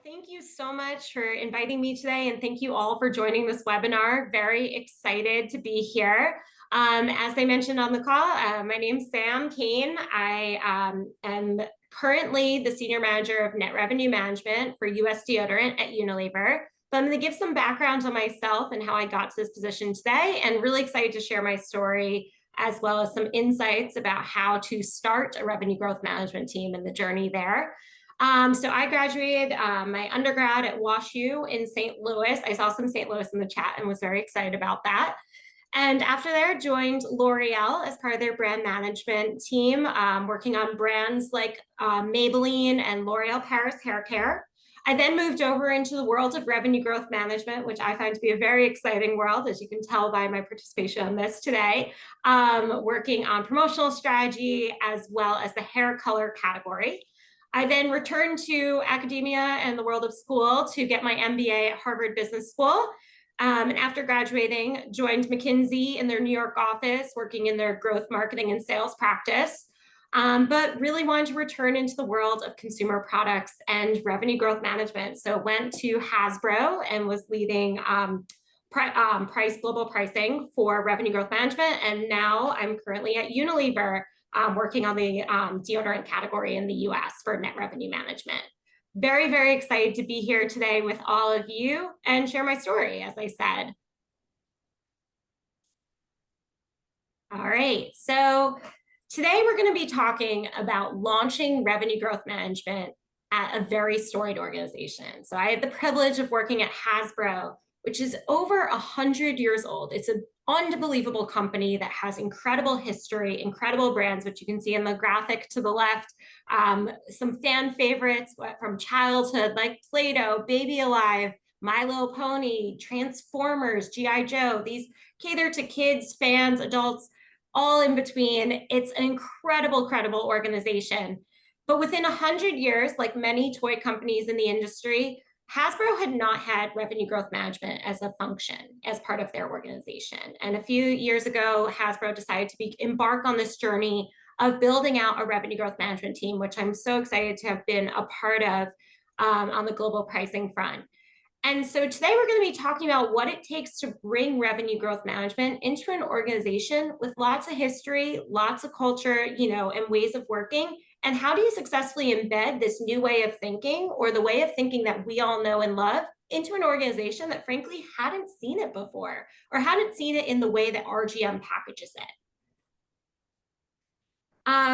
Thank you so much for inviting me today, and thank you all for joining this webinar. Very excited to be here. As I mentioned on the call, my name's Sam Caine. I am currently the Senior Manager of Net Revenue Management for US Deodorant at Unilever. So I'm going to give some background on myself and how I got to this position today, and really excited to share my story as well as some insights about how to start a revenue growth management team and the journey there. So I graduated my undergrad at WashU in St. Louis. I saw some St. Louis in the chat and was very excited about that. And after there, joined L'Oreal as part of their brand management team, working on brands like Maybelline and L'Oreal Paris Hair Care. I then moved over into the world of revenue growth management, which I find to be a very exciting world, as you can tell by my participation on this today, working on promotional strategy as well as the hair color category. I then returned to academia and the world of school to get my MBA at Harvard Business School. And after graduating, joined McKinsey in their New York office, working in their growth marketing and sales practice, but really wanted to return into the world of consumer products and revenue growth management. So went to Hasbro and was leading global pricing for revenue growth management. And now I'm currently at Unilever, working on the deodorant category in the US for net revenue management. Very, very excited to be here today with all of you and share my story, as I said. All right, so today we're going to be talking about launching revenue growth management at a very storied organization. So I had the privilege of working at Hasbro, which is over 100 years old. It's an unbelievable company that has incredible history, incredible brands, which you can see in the graphic to the left. Some fan favorites from childhood like Play-Doh, Baby Alive, My Little Pony, Transformers, G.I. Joe. These cater to kids, fans, adults, all in between. It's an incredible organization. But within 100 years, like many toy companies in the industry, Hasbro had not had revenue growth management as a function as part of their organization. And a few years ago, Hasbro decided to embark on this journey of building out a revenue growth management team, which I'm so excited to have been a part of on the global pricing front. And so today we're going to be talking about what it takes to bring revenue growth management into an organization with lots of history, lots of culture, and ways of working. And how do you successfully embed this new way of thinking, or the way of thinking that we all know and love, into an organization that frankly hadn't seen it before, or hadn't seen it in the way that RGM packages it?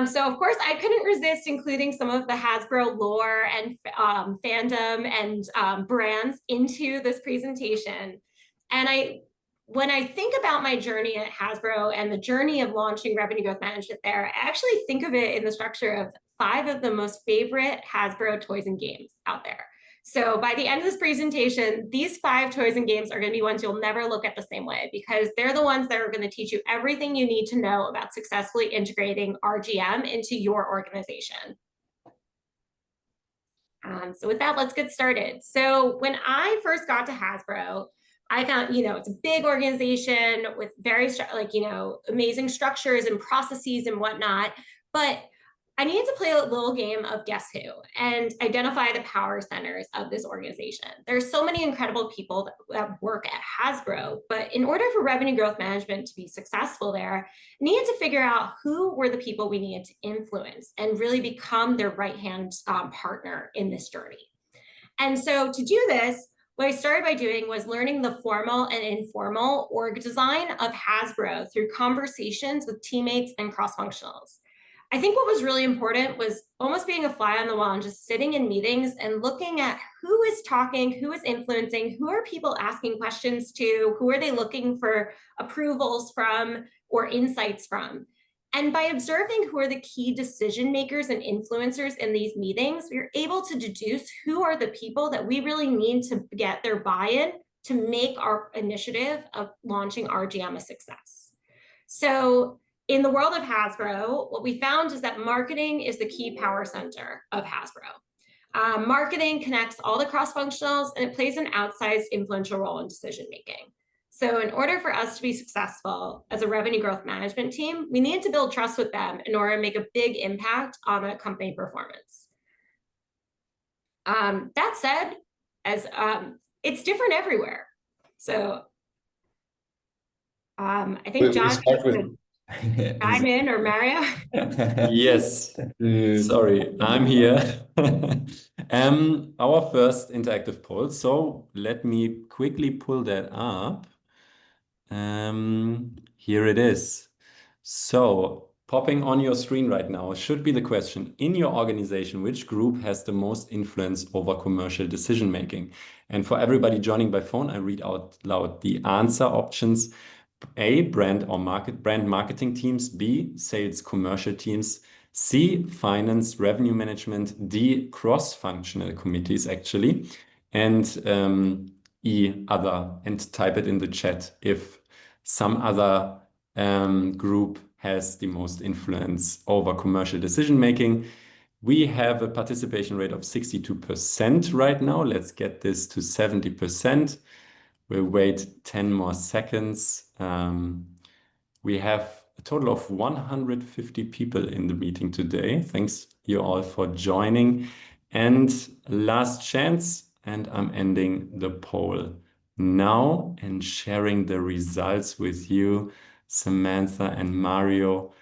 So of course, I couldn't resist including some of the Hasbro lore and fandom and brands into this presentation. And when I think about my journey at Hasbro and the journey of launching revenue growth management there, I actually think of it in the structure of 5 of the most favorite Hasbro toys and games out there. So by the end of this presentation, these 5 toys and games are going to be ones you'll never look at the same way, because they're the ones that are going to teach you everything you need to know about successfully integrating RGM into your organization. So with that, let's get started. So when I first got to Hasbro, I found, it's a big organization with very, amazing structures and processes and whatnot, but I needed to play a little game of guess who and identify the power centers of this organization. There's so many incredible people that work at Hasbro, but in order for revenue growth management to be successful there, I needed to figure out who were the people we needed to influence and really become their right-hand partner in this journey. And so to do this, what I started by doing was learning the formal and informal org design of Hasbro through conversations with teammates and cross-functionals. I think what was really important was almost being a fly on the wall and just sitting in meetings and looking at who is talking, who is influencing, who are people asking questions to, who are they looking for approvals from or insights from. And by observing who are the key decision makers and influencers in these meetings, we were able to deduce who are the people that we really need to get their buy-in to make our initiative of launching RGM a success. So in the world of Hasbro, what we found is that marketing is the key power center of Hasbro. Marketing connects all the cross-functionals, and it plays an outsized influential role in decision-making. So in order for us to be successful as a revenue growth management team, we need to build trust with them in order to make a big impact on a company performance. That said, it's different everywhere. So I think We John start with chime in, or Mario. Yes, sorry, I'm here. Our first interactive poll. So let me quickly pull that up. Here it is. So popping on your screen right now should be the question: in your organization, which group has the most influence over commercial decision making? And for everybody joining by phone, I read out loud the answer options. A, brand marketing teams. B, sales commercial teams. C, finance revenue management. D, cross-functional committees actually. And E, other, and type it in the chat if some other group has the most influence over commercial decision making. We have a participation rate of 62% right now. Let's get this to 70%. We'll wait 10 more seconds. We have a total of 150 people in the meeting today. Thanks you all for joining. And last chance, and I'm ending the poll now and sharing the results with you, Samantha and Mario.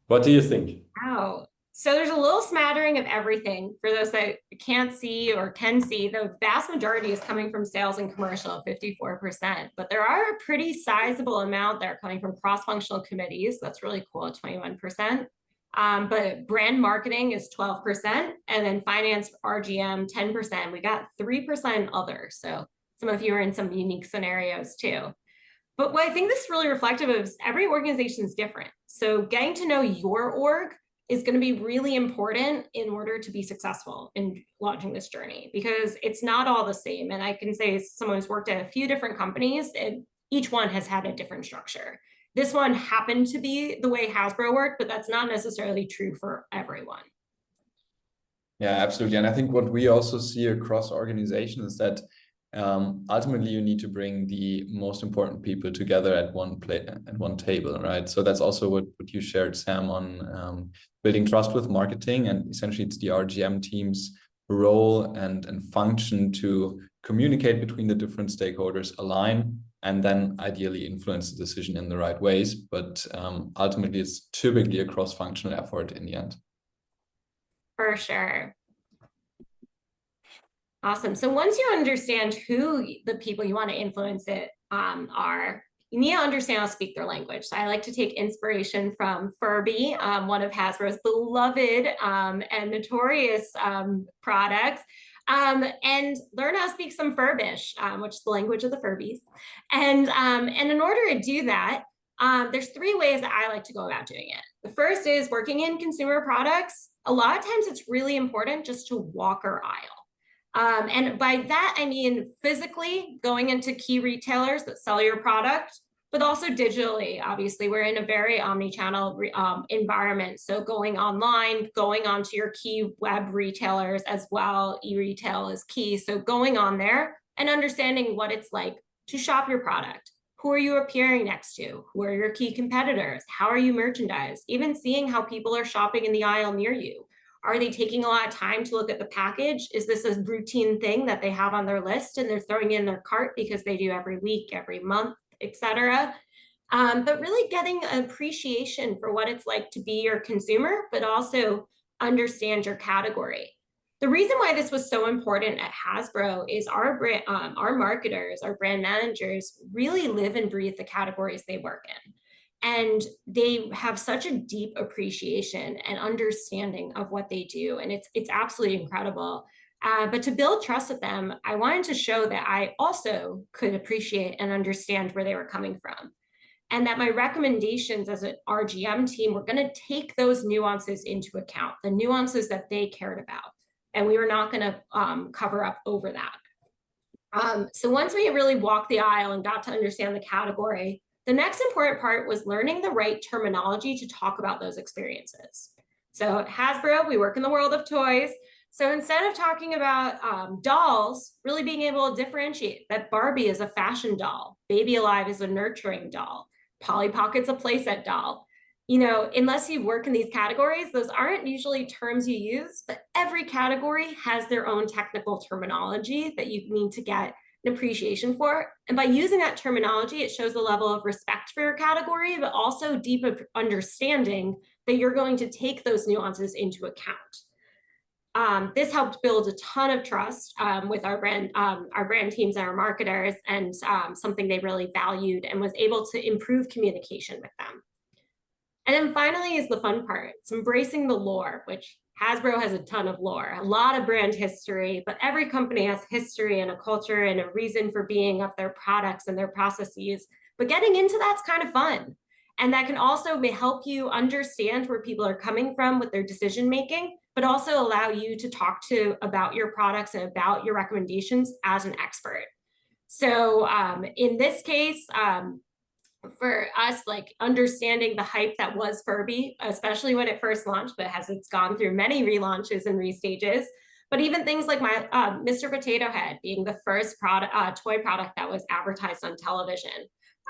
What do you think? Wow. So there's a little smattering of everything. For those that can't see or can see, the vast majority is coming from sales and commercial, 54%. But there are a pretty sizable amount that are coming from cross-functional committees. That's really cool, at 21%. But brand marketing is 12%. And then finance, RGM, 10%. We got 3% others. So some of you are in some unique scenarios too. But what I think this is really reflective of is every organization is different. So getting to know your org is going to be really important in order to be successful in launching this journey, because it's not all the same. And I can say, as someone who's worked at a few different companies, and each one has had a different structure. This one happened to be the way Hasbro worked, but that's not necessarily true for everyone. Yeah, absolutely. And I think what we also see across organizations is that ultimately you need to bring the most important people together at one table, right? So that's also what you shared, Sam, on building trust with marketing, and essentially it's the RGM team's role and function to communicate between the different stakeholders, align, and then ideally influence the decision in the right ways. But ultimately it's typically a cross-functional effort in the end. For sure. Awesome. So once you understand who the people you want to influence it are, you need to understand how to speak their language. So I like to take inspiration from Furby, one of Hasbro's beloved and notorious products, and learn how to speak some Furbish, which is the language of the Furbies. And in order to do that, there's three ways that I like to go about doing it. The first is working in consumer products. A lot of times it's really important just to walk our aisle. And by that, I mean physically going into key retailers that sell your product, but also digitally. Obviously, we're in a very omni-channel environment. So going online, going onto your key web retailers as well, e-retail is key. So going on there and understanding what it's like to shop your product. Who are you appearing next to? Who are your key competitors? How are you merchandised? Even seeing how people are shopping in the aisle near you. Are they taking a lot of time to look at the package? Is this a routine thing that they have on their list and they're throwing it in their cart because they do every week, every month, etc.? But really getting an appreciation for what it's like to be your consumer, but also understand your category. The reason why this was so important at Hasbro is our marketers, our brand managers really live and breathe the categories they work in. And they have such a deep appreciation and understanding of what they do. And it's absolutely incredible. But to build trust with them, I wanted to show that I also could appreciate and understand where they were coming from. And that my recommendations as an RGM team were going to take those nuances into account, the nuances that they cared about. And we were not going to cover up over that. So once we really walked the aisle and got to understand the category, the next important part was learning the right terminology to talk about those experiences. So at Hasbro, we work in the world of toys. So instead of talking about dolls, really being able to differentiate that Barbie is a fashion doll, Baby Alive is a nurturing doll, Polly Pocket's a playset doll. you know, unless you work in these categories, those aren't usually terms you use, but every category has their own technical terminology that you need to get an appreciation for. And by using that terminology, it shows a level of respect for your category, but also deep understanding that you're going to take those nuances into account. This helped build a ton of trust with our brand teams and our marketers, and something they really valued, and was able to improve communication with them. And then finally is the fun part. It's embracing the lore, which Hasbro has a ton of lore, a lot of brand history, but every company has history and a culture and a reason for being of their products and their processes. But getting into that's kind of fun. And that can also help you understand where people are coming from with their decision making, but also allow you to talk about your products and about your recommendations as an expert. So in this case, for us, like understanding the hype that was Furby, especially when it first launched, but it's gone through many relaunches and restages. But even things like my Mr. Potato Head being the first toy product that was advertised on television.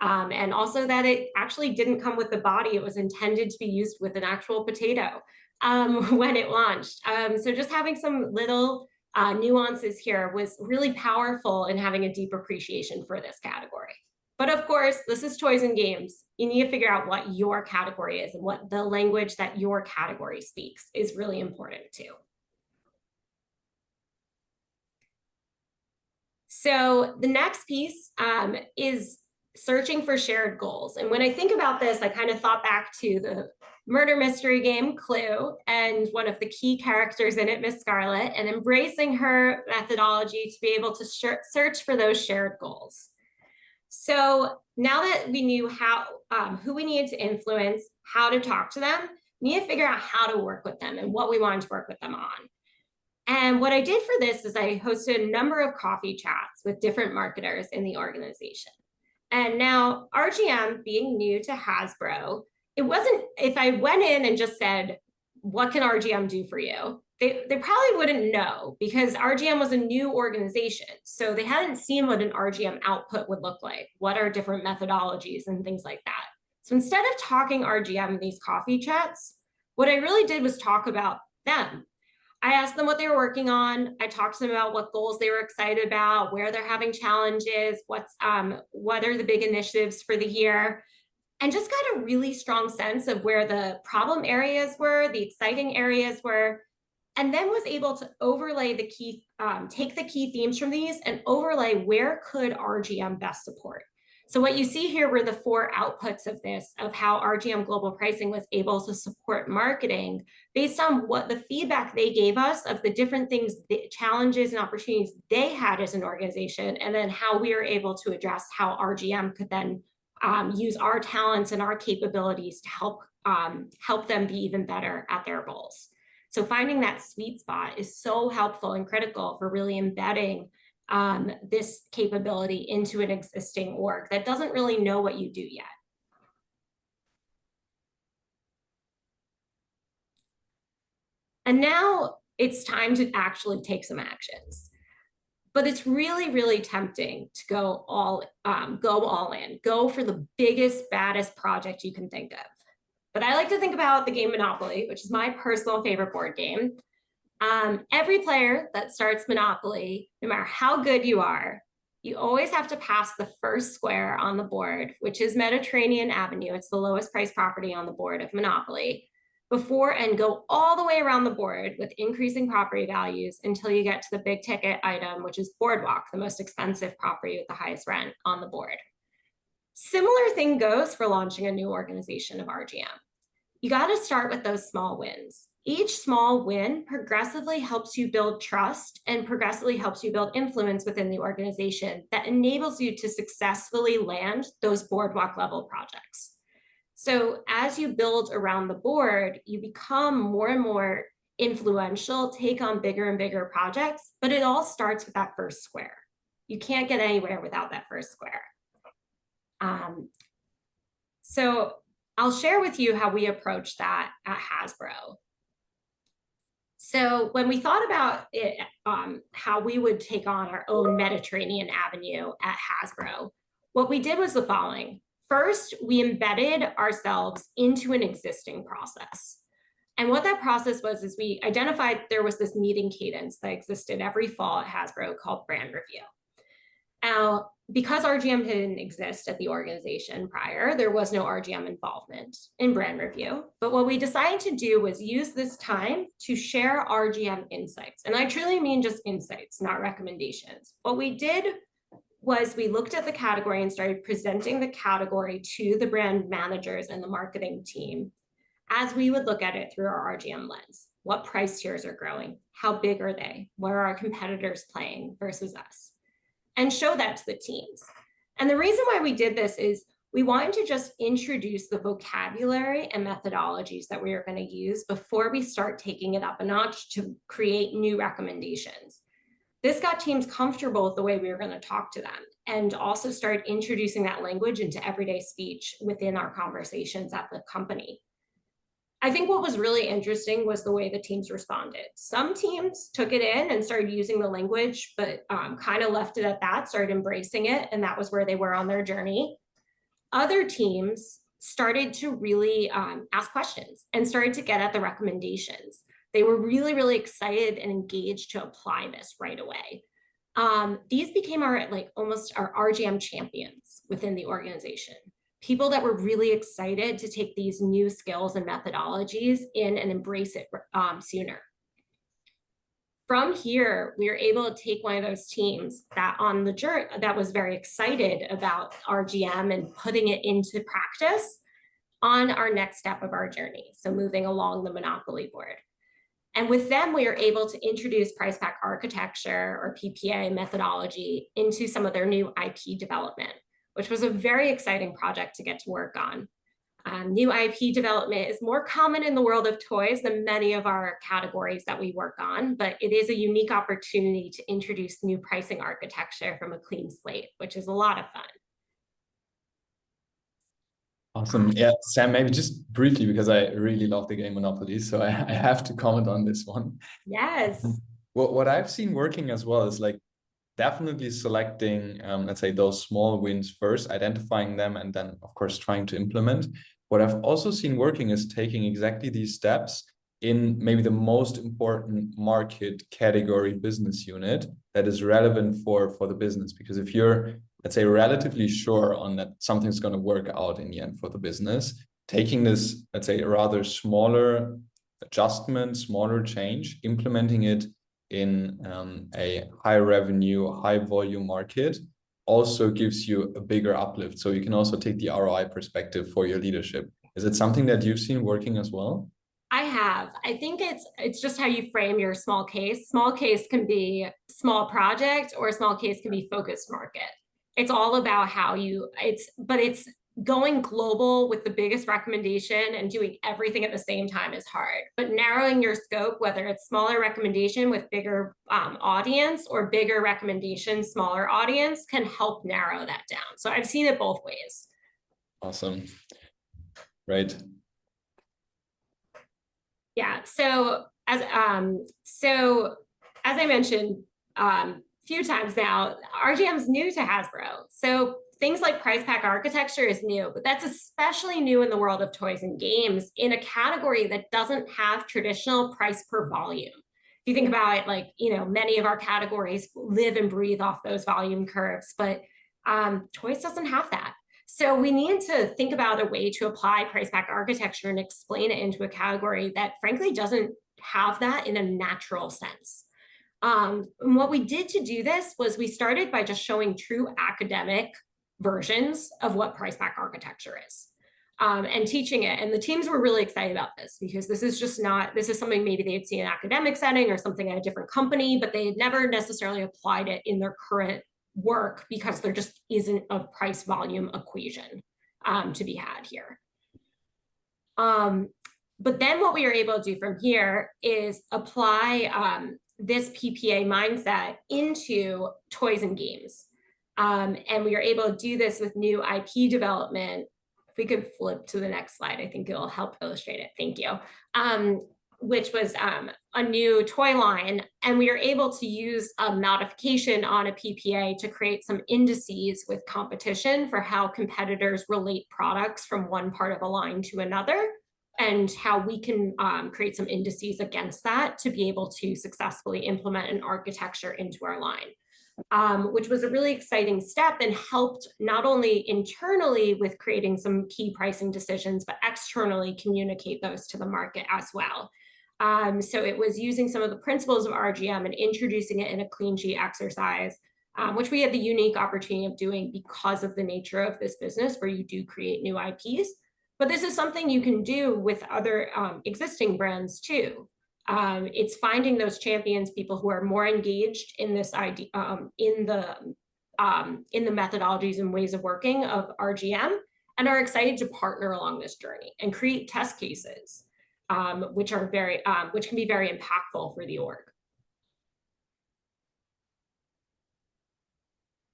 And also that it actually didn't come with the body. It was intended to be used with an actual potato when it launched. So just having some little nuances here was really powerful in having a deep appreciation for this category. But of course, this is toys and games. You need to figure out what your category is, and what the language that your category speaks is really important too. So the next piece is searching for shared goals. And when I think about this, I kind of thought back to the murder mystery game Clue, and one of the key characters in it, Miss Scarlet, and embracing her methodology to be able to search for those shared goals. So now that we knew who we needed to influence, how to talk to them, we need to figure out how to work with them and what we wanted to work with them on. And what I did for this is I hosted a number of coffee chats with different marketers in the organization. And now RGM, being new to Hasbro, it wasn't, if I went in and just said, what can RGM do for you? They probably wouldn't know, because RGM was a new organization. So they hadn't seen what an RGM output would look like. What are different methodologies and things like that. So instead of talking RGM in these coffee chats, what I really did was talk about them. I asked them what they were working on. I talked to them about what goals they were excited about, where they're having challenges, what are the big initiatives for the year, and just got a really strong sense of where the problem areas were, the exciting areas were, and then was able to overlay the key, take the key themes from these and overlay where could RGM best support. So what you see here were the 4 outputs of this, of how RGM Global Pricing was able to support marketing based on what the feedback they gave us of the different things, the challenges and opportunities they had as an organization, and then how we were able to address how RGM could then use our talents and our capabilities to help them be even better at their goals. So finding that sweet spot is so helpful and critical for really embedding this capability into an existing org that doesn't really know what you do yet. And now it's time to actually take some actions. But it's really, really tempting to go all in, go for the biggest, baddest project you can think of. But I like to think about the game Monopoly, which is my personal favorite board game. Every player that starts Monopoly, no matter how good you are, you always have to pass the first square on the board, which is Mediterranean Avenue. It's the lowest price property on the board of Monopoly, and go all the way around the board with increasing property values until you get to the big ticket item, which is Boardwalk, the most expensive property with the highest rent on the board. Similar thing goes for launching a new organization of RGM. You got to start with those small wins. Each small win progressively helps you build trust and progressively helps you build influence within the organization that enables you to successfully land those boardwalk level projects. So as you build around the board, you become more and more influential, take on bigger and bigger projects, but it all starts with that first square. You can't get anywhere without that first square. So I'll share with you how we approach that at Hasbro. So when we thought about it, how we would take on our own Mediterranean Avenue at Hasbro, what we did was the following. First, we embedded ourselves into an existing process. And what that process was is we identified there was this meeting cadence that existed every fall at Hasbro called brand review. Now, because RGM didn't exist at the organization prior, there was no RGM involvement in brand review. But what we decided to do was use this time to share RGM insights. And I truly mean just insights, not recommendations. What we did was we looked at the category and started presenting the category to the brand managers and the marketing team as we would look at it through our RGM lens. What price tiers are growing? How big are they? Where are our competitors playing versus us? And show that to the teams. And the reason why we did this is we wanted to just introduce the vocabulary and methodologies that we are going to use before we start taking it up a notch to create new recommendations. This got teams comfortable with the way we were going to talk to them and also start introducing that language into everyday speech within our conversations at the company. I think what was really interesting was the way the teams responded. Some teams took it in and started using the language, but kind of left it at that, started embracing it, and that was where they were on their journey. Other teams started to really ask questions and started to get at the recommendations. They were really, really excited and engaged to apply this right away. These became almost our RGM champions within the organization. People that were really excited to take these new skills and methodologies in and embrace it sooner. From here, we were able to take one of those teams that on the journey that was very excited about RGM and putting it into practice on our next step of our journey. So moving along the Monopoly board. And with them, we are able to introduce price pack architecture or PPA methodology into some of their new IP development, which was a very exciting project to get to work on. New IP development is more common in the world of toys than many of our categories that we work on, but it is a unique opportunity to introduce new pricing architecture from a clean slate, which is a lot of fun. Awesome. Yeah, Sam, maybe just briefly, because I really love the game Monopoly, so I have to comment on this one. Yes. What I've seen working as well is definitely selecting, let's say, those small wins first, identifying them, and then, of course, trying to implement. What I've also seen working is taking exactly these steps in maybe the most important market category business unit that is relevant for the business. Because if you're, let's say, relatively sure on that something's going to work out in the end for the business, taking this, let's say, a rather smaller adjustment, smaller change, implementing it in a high revenue, high volume market also gives you a bigger uplift. So you can also take the ROI perspective for your leadership. Is it something that you've seen working as well? I have. I think it's just how you frame your small case. Small case can be small project or a small case can be focused market. It's all about how it's going global with the biggest recommendation and doing everything at the same time is hard. But narrowing your scope, whether it's smaller recommendation with bigger audience or bigger recommendation, smaller audience, can help narrow that down. So I've seen it both ways. Awesome. Right. Yeah. So as I mentioned a few times now, RGM is new to Hasbro. So things like price pack architecture is new, but that's especially new in the world of toys and games in a category that doesn't have traditional price per volume. If you think about it, many of our categories live and breathe off those volume curves, but toys doesn't have that. So we need to think about a way to apply price pack architecture and explain it into a category that frankly doesn't have that in a natural sense. And what we did to do this was we started by just showing true academic versions of what price pack architecture is and teaching it. And the teams were really excited about this because this is something maybe they had seen in an academic setting or something at a different company, but they had never necessarily applied it in their current work because there just isn't a price volume equation to be had here. But then what we are able to do from here is apply this PPA mindset into toys and games. And we are able to do this with new IP development. If we could flip to the next slide, I think it'll help illustrate it. Thank you. which was a new toy line. And we were able to use a modification on a PPA to create some indices with competition for how competitors relate products from one part of a line to another, and how we can create some indices against that to be able to successfully implement an architecture into our line, which was a really exciting step and helped not only internally with creating some key pricing decisions, but externally communicate those to the market as well. So it was using some of the principles of RGM and introducing it in a clean sheet exercise, which we had the unique opportunity of doing because of the nature of this business where you do create new IPs. But this is something you can do with other existing brands too. It's finding those champions, people who are more engaged in this idea, in the methodologies and ways of working of RGM, and are excited to partner along this journey and create test cases, which can be very impactful for the org.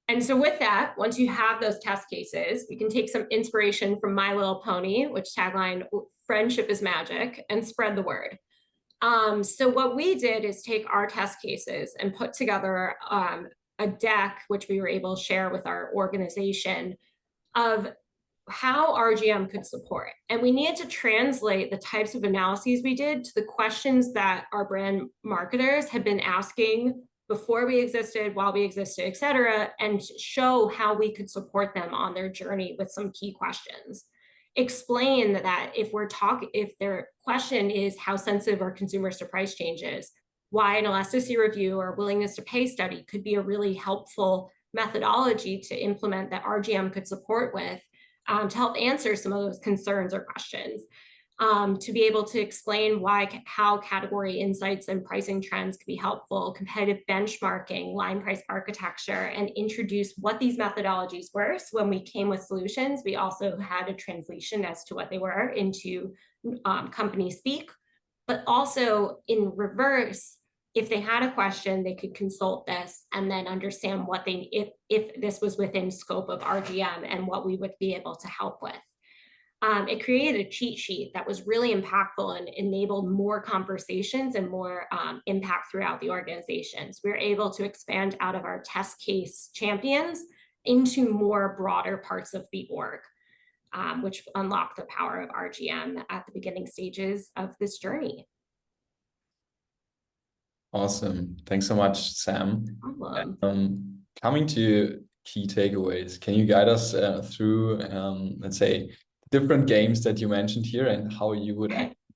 And so with that, once you have those test cases, we can take some inspiration from My Little Pony, which tagline, "Friendship is magic," and spread the word. So what we did is take our test cases and put together a deck, which we were able to share with our organization, of how RGM could support. And we needed to translate the types of analyses we did to the questions that our brand marketers had been asking before we existed, while we existed, et cetera, and show how we could support them on their journey with some key questions. Explain that if their question is how sensitive are consumers to price changes, why an elasticity review or willingness to pay study could be a really helpful methodology to implement that RGM could support with, to help answer some of those concerns or questions. To be able to explain how category insights and pricing trends could be helpful, competitive benchmarking, line price architecture, and introduce what these methodologies were. So when we came with solutions, we also had a translation as to what they were into company speak, but also in reverse, if they had a question, they could consult this and then understand if this was within scope of RGM and what we would be able to help with. It created a cheat sheet that was really impactful and enabled more conversations and more impact throughout the organization. So we were able to expand out of our test case champions into more broader parts of the org, which unlocked the power of RGM at the beginning stages of this journey. Awesome. Thanks so much, Sam. Coming to key takeaways, can you guide us through, let's say, different games that you mentioned here and how you would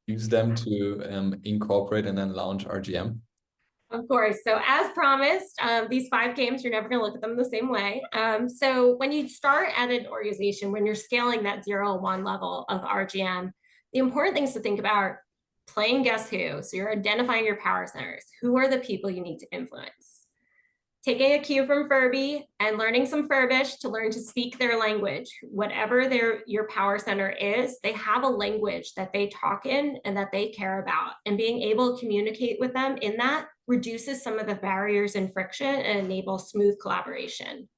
use them to incorporate and then launch RGM? Of course. So as promised, these 5 games, you're never going to look at them the same way. So when you start at an organization, when you're scaling that 0 to 1 level of RGM, the important things to think about are playing Guess Who. So you're identifying your power centers. Who are the people you need to influence? Taking a cue from Furby and learning some Furbish to learn to speak their language. Whatever your power center is, they have a language that they talk in and that they care about. And being able to communicate with them in that reduces some of the barriers and friction and enables smooth collaboration.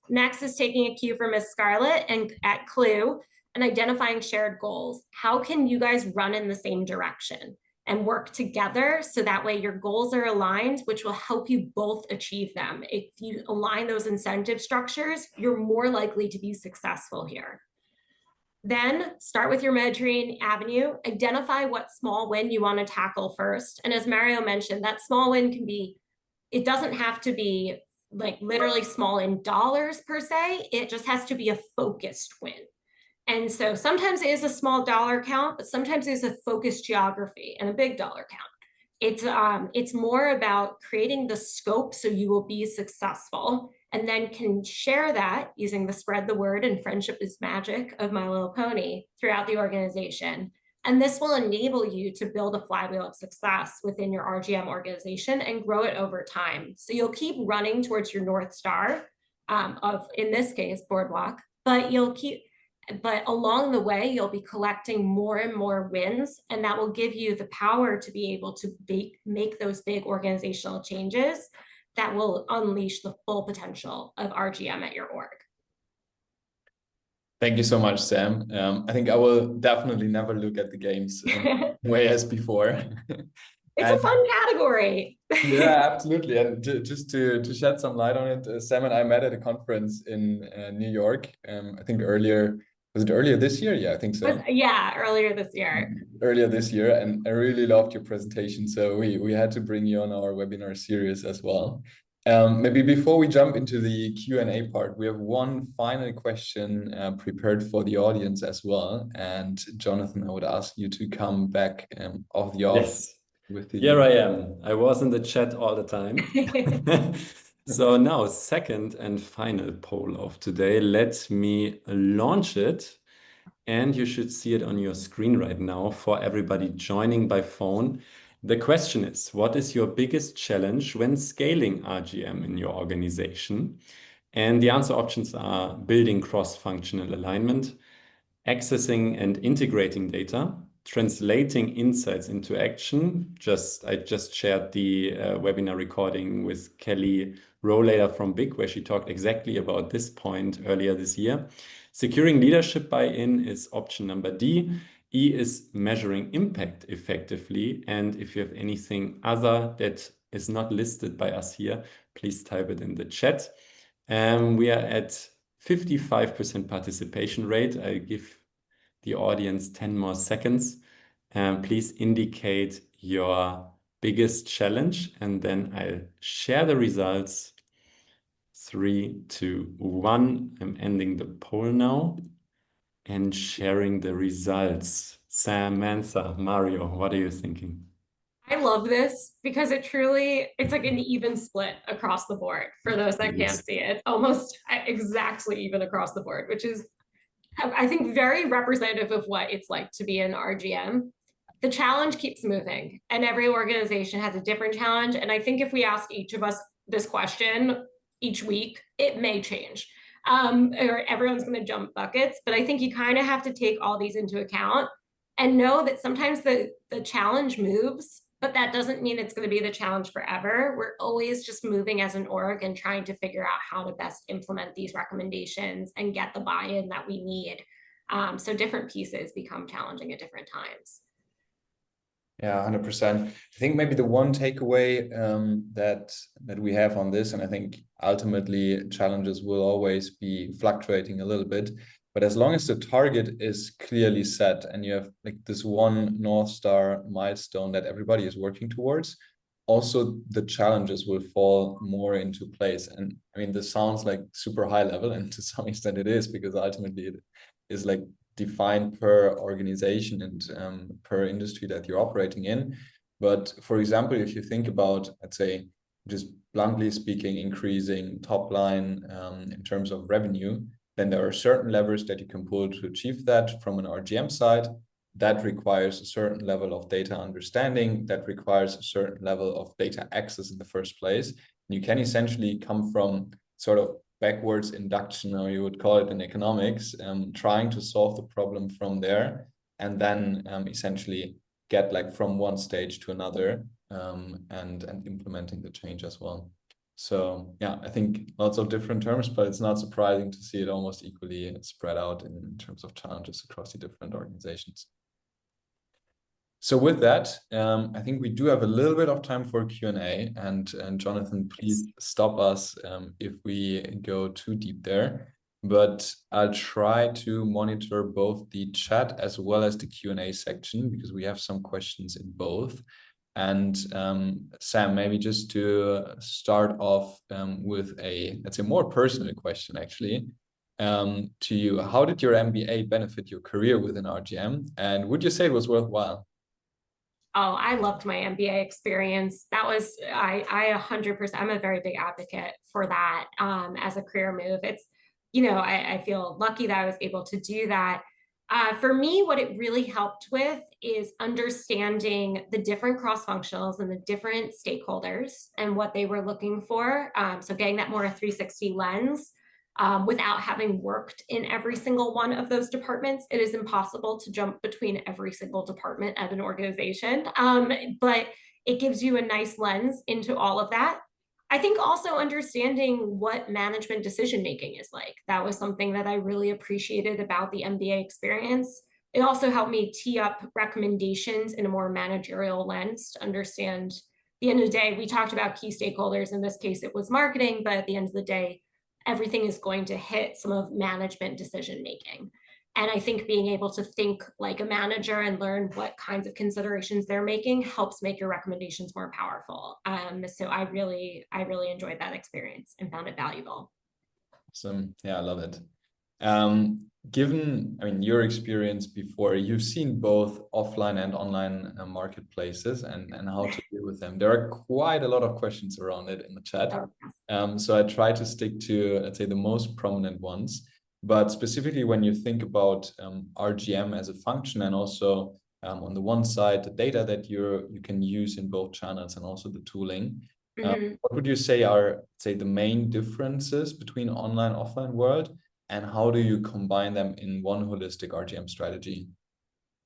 Next is taking a cue from Miss Scarlett and at Clue and identifying shared goals. How can you guys run in the same direction and work together so that way your goals are aligned, which will help you both achieve them? If you align those incentive structures, you're more likely to be successful here. Then start with your Mediterranean avenue, identify what small win you want to tackle first. And as Mario mentioned, that small win can be, it doesn't have to be like literally small in dollars per se, it just has to be a focused win. And so sometimes it is a small dollar count, but sometimes it's a focused geography and a big dollar count. It's more about creating the scope so you will be successful and then can share that using the spread the word and friendship is magic of My Little Pony throughout the organization. And this will enable you to build a flywheel of success within your RGM organization and grow it over time. So you'll keep running towards your North Star of, in this case, Boardwalk, but but along the way, you'll be collecting more and more wins, and that will give you the power to be able to make those big organizational changes that will unleash the full potential of RGM at your org. Thank you so much, Sam. I think I will definitely never look at the games way as before. It's a And fun category. yeah, absolutely. And just to shed some light on it, Sam and I met at a conference in New York. I think earlier, was it earlier this year? Yeah, I think so. Yeah, earlier this year. Earlier this year, and I really loved your presentation. So we had to bring you on our webinar series as well. Maybe before we jump into the Q&A part, we have one final question prepared for the audience as well. And Jonathan, I would ask you to come back off the off Yes, with the. here I am. I was in the chat all the time. So now, second and final poll of today. Let me launch it. And you should see it on your screen right now for everybody joining by phone. The question is, what is your biggest challenge when scaling RGM in your organization? And the answer options are building cross-functional alignment, accessing and integrating data, translating insights into action. I just shared the webinar recording with Kelly Rohlader from Big, where she talked exactly about this point earlier this year. Securing leadership buy-in is option number D. E is measuring impact effectively. And if you have anything other that is not listed by us here, please type it in the chat. We are at 55% participation rate. I'll give the audience 10 more seconds. Please indicate your biggest challenge, and then I'll share the results. 3, 2, 1. I'm ending the poll now and sharing the results. Samantha, Mario, what are you thinking? I love this because it's like an even split across the board for those that can't see it, almost exactly even across the board, which is, I think, very representative of what it's like to be an RGM. The challenge keeps moving and every organization has a different challenge. And I think if we ask each of us this question each week, it may change. Or everyone's going to jump buckets, but I think you kind of have to take all these into account and know that sometimes the challenge moves, but that doesn't mean it's going to be the challenge forever. We're always just moving as an org and trying to figure out how to best implement these recommendations and get the buy-in that we need. So different pieces become challenging at different times. Yeah, 100%. I think maybe the one takeaway that we have on this, and I think ultimately challenges will always be fluctuating a little bit, but as long as the target is clearly set and you have like this one North Star milestone that everybody is working towards, also the challenges will fall more into place. And I mean, this sounds like super high level, and to some extent it is, because ultimately it is like defined per organization and per industry that you're operating in. But for example, if you think about, let's say, just bluntly speaking, increasing top line in terms of revenue, then there are certain levers that you can pull to achieve that from an RGM side. That requires a certain level of data understanding, that requires a certain level of data access in the first place. And you can essentially come from sort of backwards induction, or you would call it in economics, trying to solve the problem from there, and then essentially get like from one stage to another, and implementing the change as well. So yeah, I think lots of different terms, but it's not surprising to see it almost equally spread out in terms of challenges across the different organizations. So with that, I think we do have a little bit of time for Q&A, and Jonathan, please stop us if we go too deep there. But I'll try to monitor both the chat as well as the Q&A section, because we have some questions in both. And Sam, maybe just to start off with a, let's say, more personal question, actually, to you. How did your MBA benefit your career within RGM? And would you say it was worthwhile? Oh, I loved my MBA experience. That was, I 100%, I'm a very big advocate for that as a career move. It's, I feel lucky that I was able to do that. For me, what it really helped with is understanding the different cross-functionals and the different stakeholders and what they were looking for. So getting that more 360 lens. Without having worked in every single one of those departments, it is impossible to jump between every single department at an organization, but it gives you a nice lens into all of that. I think also understanding what management decision making is like. That was something that I really appreciated about the MBA experience. It also helped me tee up recommendations in a more managerial lens to understand. At the end of the day, we talked about key stakeholders. In this case, it was marketing, but at the end of the day, everything is going to hit some of management decision making. And I think being able to think like a manager and learn what kinds of considerations they're making helps make your recommendations more powerful. So I really enjoyed that experience and found it valuable. Awesome. Yeah, I love it. Given, I mean, your experience before, you've seen both offline and online marketplaces and how to deal with them. There are quite a lot of questions around it in the chat. So I try to stick to, let's say, the most prominent ones. But specifically when you think about RGM as a function, and also on the one side, the data that you can use in both channels and also the tooling, what would you say are, say, the main differences between online and offline world, and how do you combine them in one holistic RGM strategy?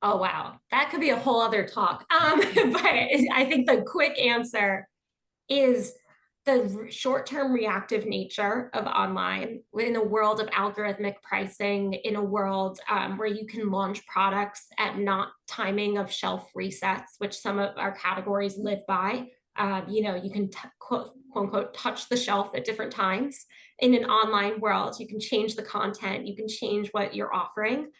Oh, wow. That could be a whole other talk. But I think the quick answer is the short-term reactive nature of online in a world of algorithmic pricing, in a world where you can launch products at not timing of shelf resets, which some of our categories live by. You can quote unquote touch the shelf at different times. In an online world, you can change the content, you can change what you're offering.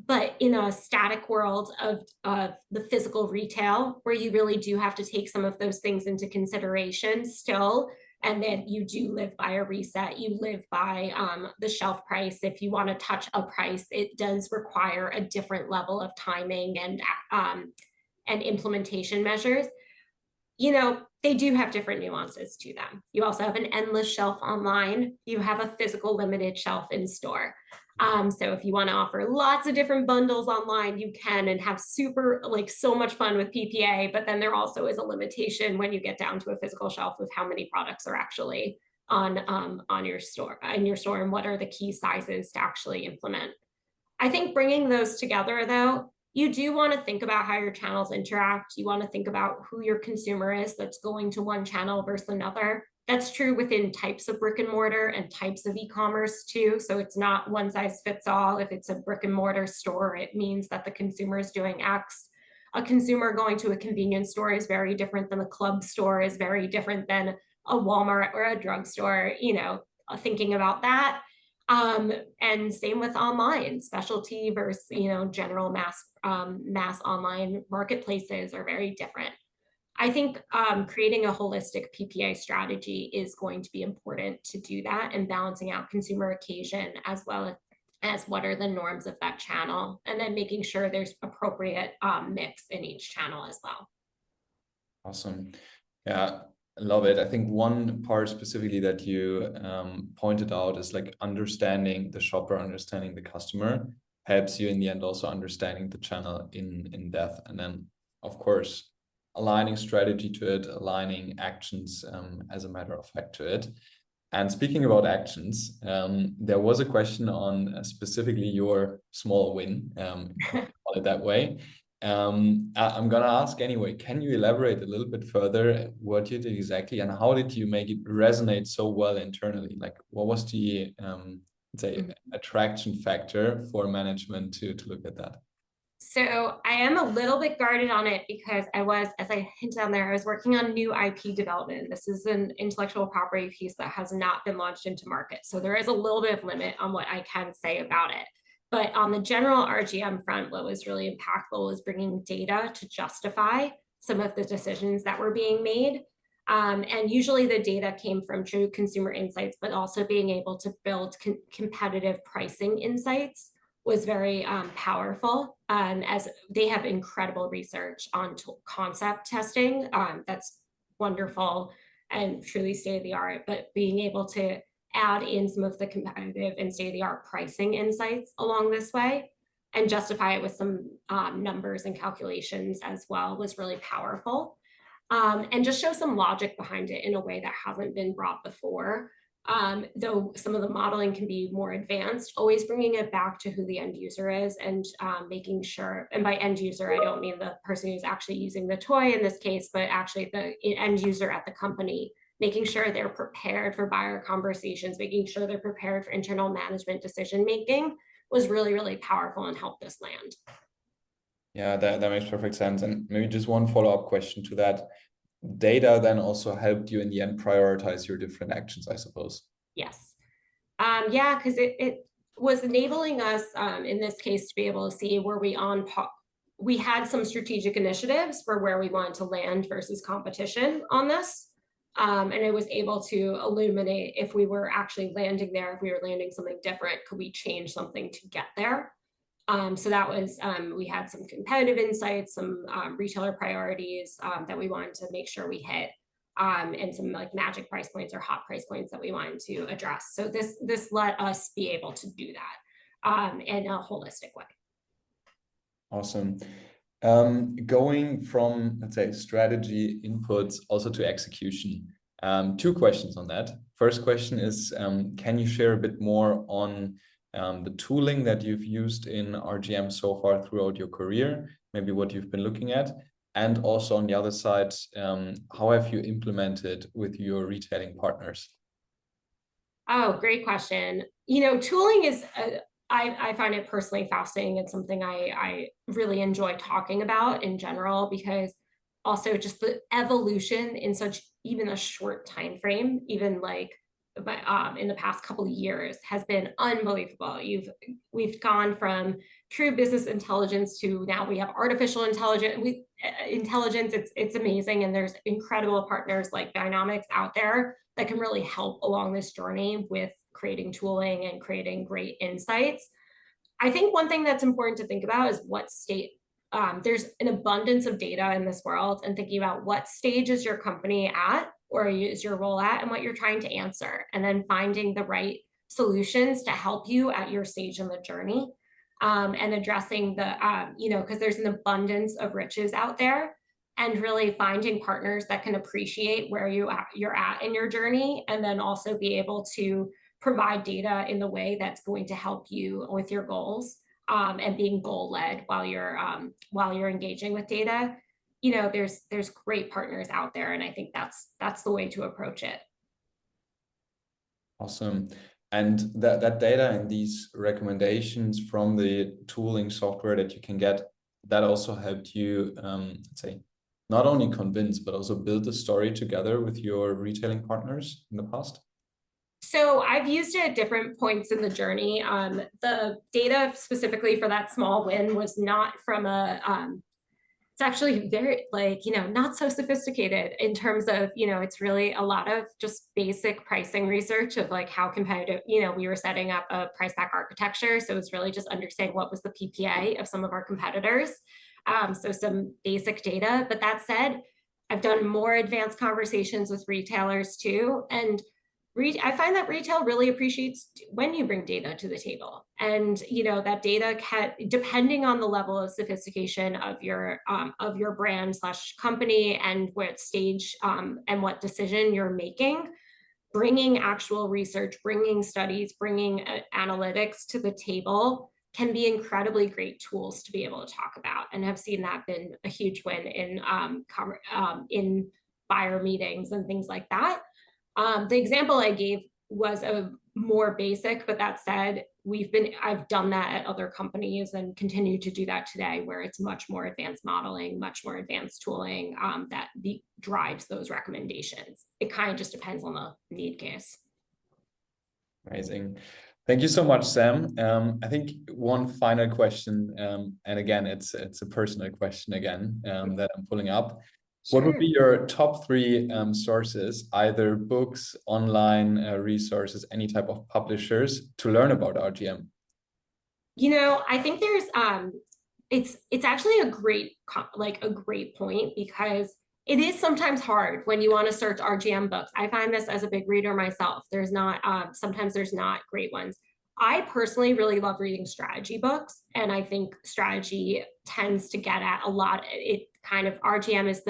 But in a static world of the physical retail, where you really do have to take some of those things into consideration still, and then you do live by a reset, you live by the shelf price. If you want to touch a price, it does require a different level of timing and implementation measures. They do have different nuances to them. You also have an endless shelf online. You have a physical limited shelf in store. So if you want to offer lots of different bundles online, you can, and have so much fun with PPA, but then there also is a limitation when you get down to a physical shelf with how many products are actually on your store, and what are the key sizes to actually implement. I think bringing those together, though, you do want to think about how your channels interact. You want to think about who your consumer is that's going to one channel versus another. That's true within types of brick and mortar and types of e-commerce too. So it's not one size fits all. If it's a brick and mortar store, it means that the consumer is doing X. A consumer going to a convenience store is very different than a club store, is very different than a Walmart or a drugstore, thinking about that. And same with online, specialty versus, general mass online marketplaces are very different. I think creating a holistic PPA strategy is going to be important to do that, and balancing out consumer occasion as well as what are the norms of that channel, and then making sure there's appropriate mix in each channel as well. Awesome. Yeah, I love it. I think one part specifically that you pointed out is like understanding the shopper, understanding the customer helps you in the end also understanding the channel in depth, and then of course aligning strategy to it, aligning actions as a matter of fact to it. And speaking about actions, there was a question on specifically your small win, call it that way. I'm gonna ask anyway, can you elaborate a little bit further what you did exactly, and how did you make it resonate so well internally? Like, what was the let's say attraction factor for management to look at that? So I am a little bit guarded on it because as I hinted on there, I was working on new IP development. This is an intellectual property piece that has not been launched into market. So there is a little bit of limit on what I can say about it. But on the general RGM front, what was really impactful was bringing data to justify some of the decisions that were being made. And usually the data came from true consumer insights, but also being able to build competitive pricing insights was very powerful, as they have incredible research on concept testing. That's wonderful and truly state-of-the-art, but being able to add in some of the competitive and state-of-the-art pricing insights along this way and justify it with some numbers and calculations as well was really powerful. And just show some logic behind it in a way that hasn't been brought before. though some of the modeling can be more advanced, always bringing it back to who the end user is and making sure, and by end user, I don't mean the person who's actually using the toy in this case, but actually the end user at the company, making sure they're prepared for buyer conversations, making sure they're prepared for internal management decision-making was really, really powerful and helped us land. Yeah, that makes perfect sense. And maybe just one follow-up question to that. Data then also helped you in the end prioritize your different actions, I suppose. Yes. Yeah, because it was enabling us in this case to be able to see where we had some strategic initiatives for where we wanted to land versus competition on this. And it was able to illuminate if we were actually landing there, if we were landing something different, could we change something to get there? So that was, we had some competitive insights, some retailer priorities that we wanted to make sure we hit, and some like magic price points or hot price points that we wanted to address. So this let us be able to do that in a holistic way. Awesome. Going from, let's say, strategy inputs also to execution. Two questions on that. First question is, can you share a bit more on the tooling that you've used in RGM so far throughout your career, maybe what you've been looking at, and also on the other side, how have you implemented with your retailing partners? Oh, great question. You know, tooling is, I find it personally fascinating. It's something I really enjoy talking about in general, because also just the evolution in such even a short time frame, even like in the past couple of years has been unbelievable. We've gone from true business intelligence to now we have artificial intelligence. It's amazing, and there's incredible partners like Dynamics out there that can really help along this journey with creating tooling and creating great insights. I think one thing that's important to think about is what state there's an abundance of data in this world, and thinking about what stage is your company at or is your role at and what you're trying to answer, and then finding the right solutions to help you at your stage in the journey, and addressing the, you know, because there's an abundance of riches out there, and really finding partners that can appreciate where you're at in your journey, and then also be able to provide data in the way that's going to help you with your goals, and being goal-led while you're engaging with data. You know, there's great partners out there, and I think that's the way to approach it. Awesome. And that data and these recommendations from the tooling software that you can get, that also helped you, let's say, not only convince, but also build the story together with your retailing partners in the past? So I've used it at different points in the journey. The data specifically for that small win was not from it's actually very, like, you know, not so sophisticated in terms of, you know, it's really a lot of just basic pricing research of like how competitive, you know, we were setting up a price pack architecture. So it's really just understanding what was the PPA of some of our competitors. So some basic data, but that said, I've done more advanced conversations with retailers too. And I find that retail really appreciates when you bring data to the table, and you know that data can, depending on the level of sophistication of your brand slash company and what stage and what decision you're making, bringing actual research, bringing studies, bringing analytics to the table can be incredibly great tools to be able to talk about, and have seen that been a huge win in buyer meetings and things like that. The example I gave was a more basic, but that said, I've done that at other companies and continue to do that today, where it's much more advanced modeling, much more advanced tooling that drives those recommendations. It kind of just depends on the need case. Amazing. Thank you so much, Sam. I think one final question, and again, it's a personal question again that I'm pulling up. What would be your top three sources, either books, online resources, any type of publishers, to learn about RGM? You know, I think there's it's actually a great point, because it is sometimes hard when you want to search RGM books. I find this as a big reader myself. There's not sometimes there's not great ones. I personally really love reading strategy books, and I think strategy tends to get at a lot. It kind of, RGM is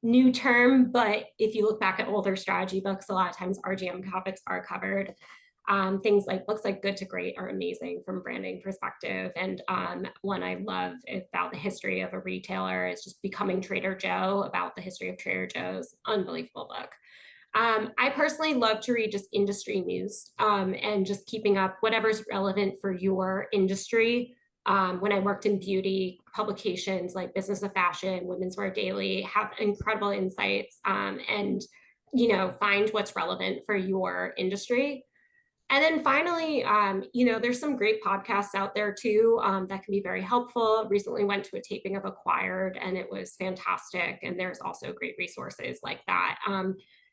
new term, but if you look back at older strategy books, a lot of times RGM topics are covered. Things like books like Good to Great are amazing from a branding perspective. And one I love is about the history of a retailer is just Becoming Trader Joe, about the history of Trader Joe's. Unbelievable book. I personally love to read just industry news and just keeping up whatever's relevant for your industry. When I worked in beauty, publications like Business of Fashion, Women's Wear Daily have incredible insights and, find what's relevant for your industry. And then finally, there's some great podcasts out there too that can be very helpful. Recently went to a taping of Acquired and it was fantastic. And there's also great resources like that.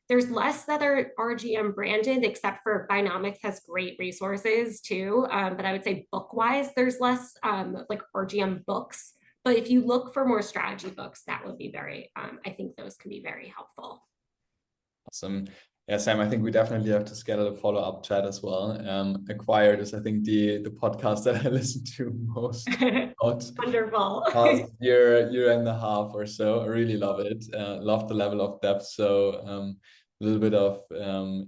There's less that are RGM branded, except for Binomics has great resources too. But I would say book-wise, there's less like RGM books. But if you look for more strategy books, that would be I think those can be very helpful. Awesome. Yeah, Sam, I think we definitely have to schedule a follow-up chat as well. Acquired is, I think, the podcast that I listen to most. Wonderful. Past year and a half or so. I really love it. Love the level of depth. So a little bit of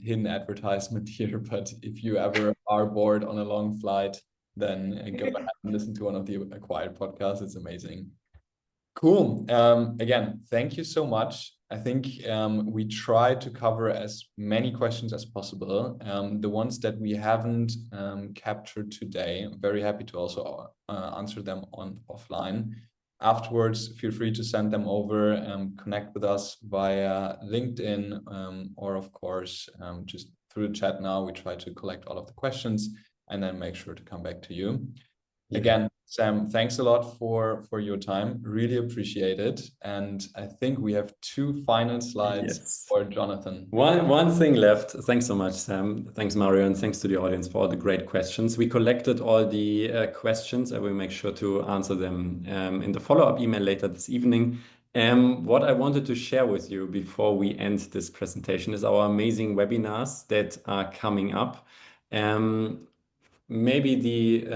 hidden advertisement here. But if you ever are bored on a long flight, then go ahead and listen to one of the Acquired podcasts. It's amazing. Cool. Again, thank you so much. I think we tried to cover as many questions as possible. The ones that we haven't captured today, I'm very happy to also answer them offline. Afterwards, feel free to send them over, connect with us via LinkedIn, or of course, just through the chat now. We try to collect all of the questions and then make sure to come back to you. Yeah. Again, Sam, thanks a lot for your time. Really appreciate it. And I think we have 2 final slides for Jonathan. One thing left. Thanks so much, Sam. Thanks, Mario, and thanks to the audience for all the great questions. We collected all the questions and we'll make sure to answer them in the follow-up email later this evening. What I wanted to share with you before we end this presentation is our amazing webinars that are coming up. Maybe the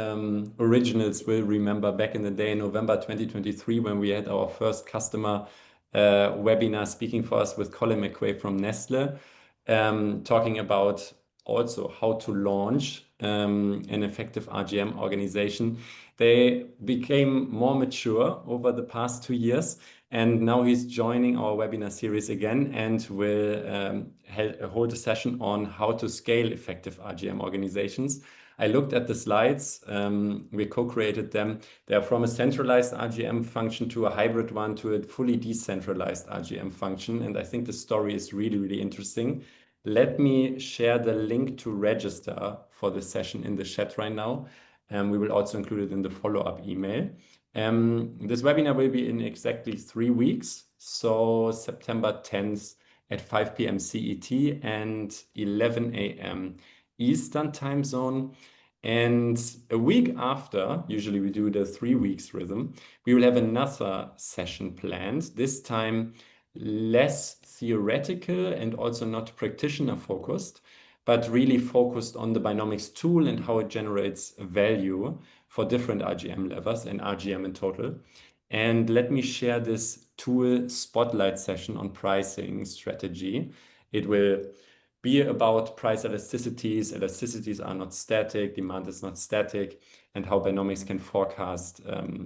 originals will remember back in the day, November 2023, when we had our first customer webinar speaking for us with Colin McQuaid from Nestle, talking about also how to launch an effective RGM organization. They became more mature over the past 2 years, and now he's joining our webinar series again and will hold a session on how to scale effective RGM organizations. I looked at the slides, we co-created them. They're from a centralized RGM function to a hybrid one to a fully decentralized RGM function. And I think the story is really, really interesting. Let me share the link to register for the session in the chat right now. We will also include it in the follow-up email. This webinar will be in exactly 3 weeks. So September 10th at 5 p.m. CET and 11 a.m. Eastern time zone. And a week after, usually we do the 3 weeks rhythm, we will have another session planned, this time less theoretical and also not practitioner focused, but really focused on the Binomics tool and how it generates value for different RGM levers and RGM in total. And let me share this tool spotlight session on pricing strategy. It will be about price elasticities. Elasticities are not static, demand is not static, and how Binomics can forecast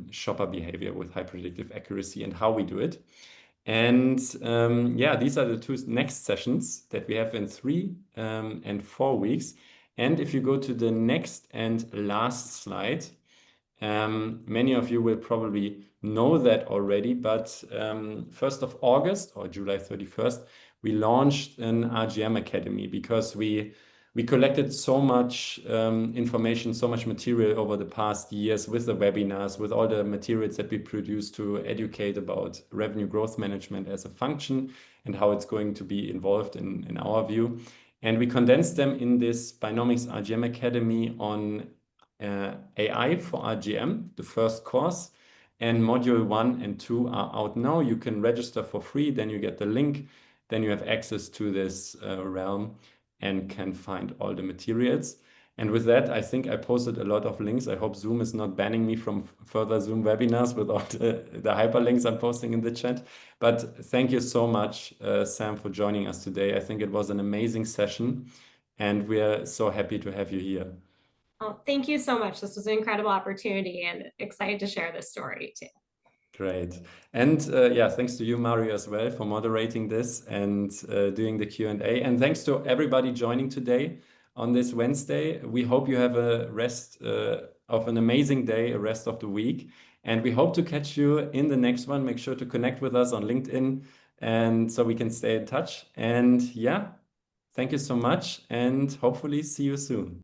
shopper behavior with high predictive accuracy and how we do it. And yeah, these are the 2 next sessions that we have in 3 and 4 weeks. And if you go to the next and last slide, many of you will probably know that already, but 1st of August or July 31st, we launched an RGM Academy because we collected so much information, so much material over the past years with the webinars, with all the materials that we produce to educate about revenue growth management as a function and how it's going to be involved in our view. And we condensed them in this Binomics RGM Academy on AI for RGM, the first course. And module 1 and 2 are out now. You can register for free, then you get the link. Then you have access to this realm and can find all the materials. And with that, I think I posted a lot of links. I hope Zoom is not banning me from further Zoom webinars without the hyperlinks I'm posting in the chat. But thank you so much, Sam, for joining us today. I think it was an amazing session, and we're so happy to have you here. Oh, thank you so much. This was an incredible opportunity and excited to share this story too. Great. And yeah, thanks to you, Mario, as well for moderating this and doing the Q&A. And thanks to everybody joining today on this Wednesday. We hope you have a rest of an amazing day, a rest of the week. And we hope to catch you in the next one. Make sure to connect with us on LinkedIn and so we can stay in touch. And yeah, thank you so much and hopefully see you soon.